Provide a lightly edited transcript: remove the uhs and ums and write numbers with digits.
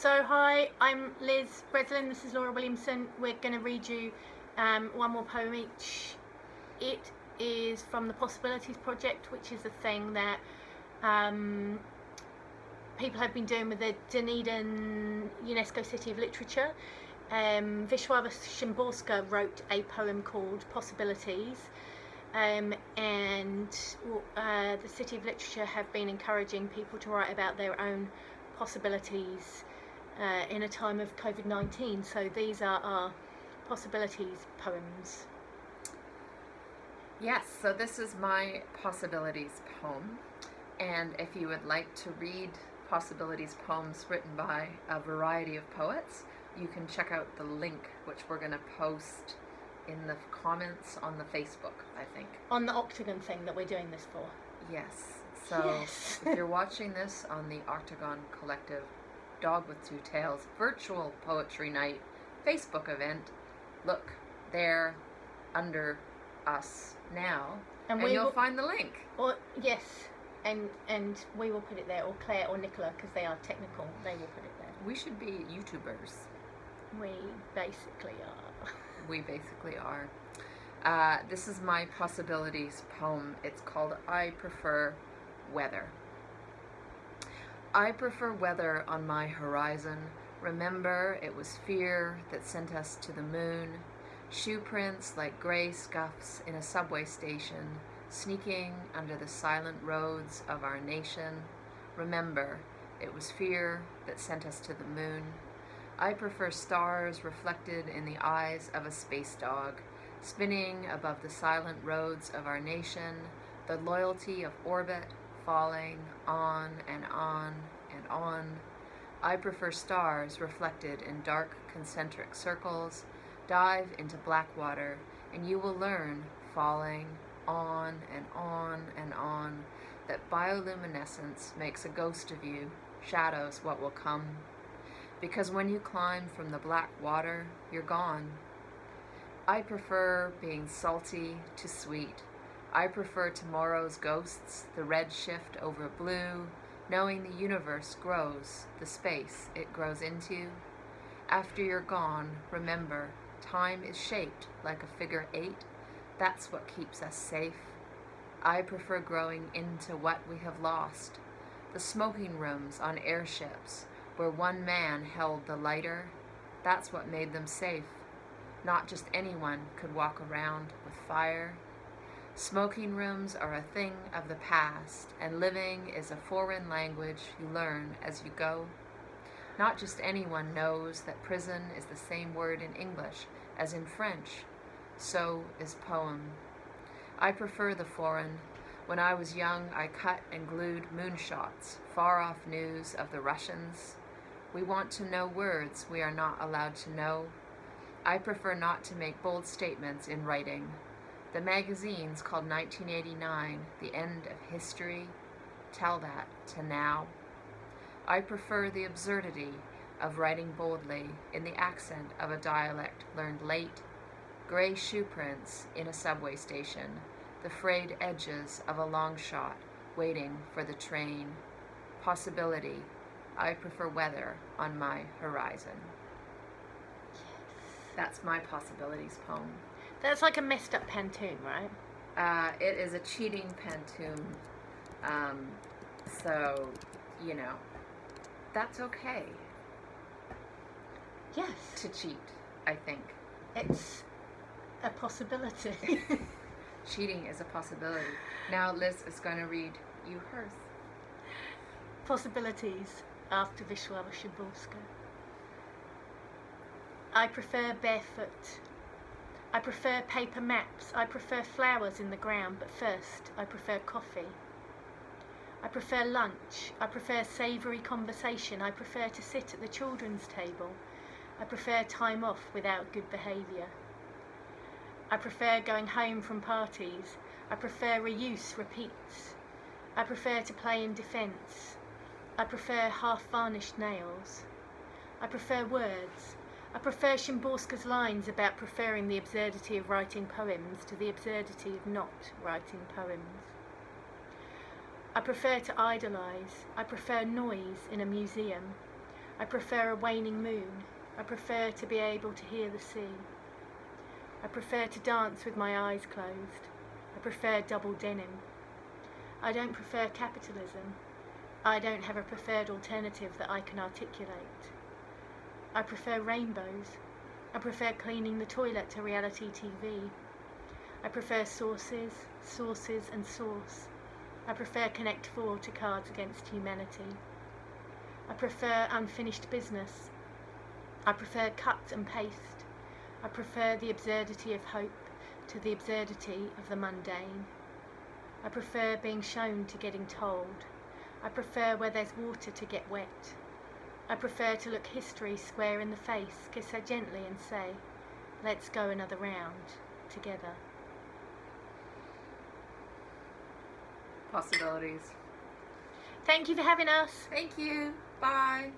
So hi, I'm Liz Breslin, this is Laura Williamson. We're going to read you one more poem each. It is from the Possibilities Project, which is a thing that people have been doing with the Dunedin UNESCO City of Literature. Wisława Szymborska wrote a poem called Possibilities, and the City of Literature have been encouraging people to write about their own possibilities in a time of COVID-19. So these are our Possibilities poems. Yes, so this is my Possibilities poem, and if you would like to read Possibilities poems written by a variety of poets, you can check out the link, which we're going to post in the comments on the Facebook, I think. On the Octagon thing that we're doing this for. Yes, so if you're watching this on the Octagon Collective Dog with Two Tails virtual poetry night Facebook event, look there under us now, and you'll find the link. Or yes, and we will put it there, or Claire or Nicola, because they are technical, they will put it there. We should be YouTubers. We basically are. We basically are. This is my Possibilities poem. It's called I Prefer Weather. I prefer weather on my horizon. Remember, it was fear that sent us to the moon. Shoe prints like gray scuffs in a subway station, sneaking under the silent roads of our nation. Remember, it was fear that sent us to the moon. I prefer stars reflected in the eyes of a space dog, spinning above the silent roads of our nation, the loyalty of orbit, falling on and on and on. I prefer stars reflected in dark concentric circles. Dive into black water, and you will learn, falling on and on and on, that bioluminescence makes a ghost of you, shadows what will come. Because when you climb from the black water, you're gone. I prefer being salty to sweet. I prefer tomorrow's ghosts, the red shift over blue, knowing the universe grows, the space it grows into. After you're gone, remember, time is shaped like a figure 8. That's what keeps us safe. I prefer growing into what we have lost. The smoking rooms on airships, where one man held the lighter, that's what made them safe. Not just anyone could walk around with fire. Smoking rooms are a thing of the past, and living is a foreign language you learn as you go. Not just anyone knows that prison is the same word in English as in French. So is poem. I prefer the foreign. When I was young, I cut and glued moonshots, far-off news of the Russians. We want to know words we are not allowed to know. I prefer not to make bold statements in writing. The magazines called 1989 the end of history tell that to now. I prefer the absurdity of writing boldly in the accent of a dialect learned late. Gray shoe prints in a subway station, the frayed edges of a long shot waiting for the train. Possibility. I prefer weather on my horizon. That's my Possibilities poem. That's like a messed up pantoum, right? It is a cheating pantoum. So, you know, that's okay. Yes. To cheat, I think. It's a possibility. Cheating is a possibility. Now Liz is going to read you hers. Possibilities after Wisława Szymborska. I prefer barefoot. I prefer paper maps. I prefer flowers in the ground, but first I prefer coffee. I prefer lunch. I prefer savoury conversation. I prefer to sit at the children's table. I prefer time off without good behaviour. I prefer going home from parties. I prefer reuse repeats. I prefer to play in defence. I prefer half-varnished nails. I prefer words. I prefer Szymborska's lines about preferring the absurdity of writing poems to the absurdity of not writing poems. I prefer to idolise. I prefer noise in a museum. I prefer a waning moon. I prefer to be able to hear the sea. I prefer to dance with my eyes closed. I prefer double denim. I don't prefer capitalism. I don't have a preferred alternative that I can articulate. I prefer rainbows. I prefer cleaning the toilet to reality TV. I prefer sources, sources and source. I prefer Connect 4 to Cards Against Humanity. I prefer unfinished business. I prefer cut and paste. I prefer the absurdity of hope to the absurdity of the mundane. I prefer being shown to getting told. I prefer where there's water to get wet. I prefer to look history square in the face, kiss her gently and say, let's go another round, together. Possibilities. Thank you for having us. Thank you. Bye.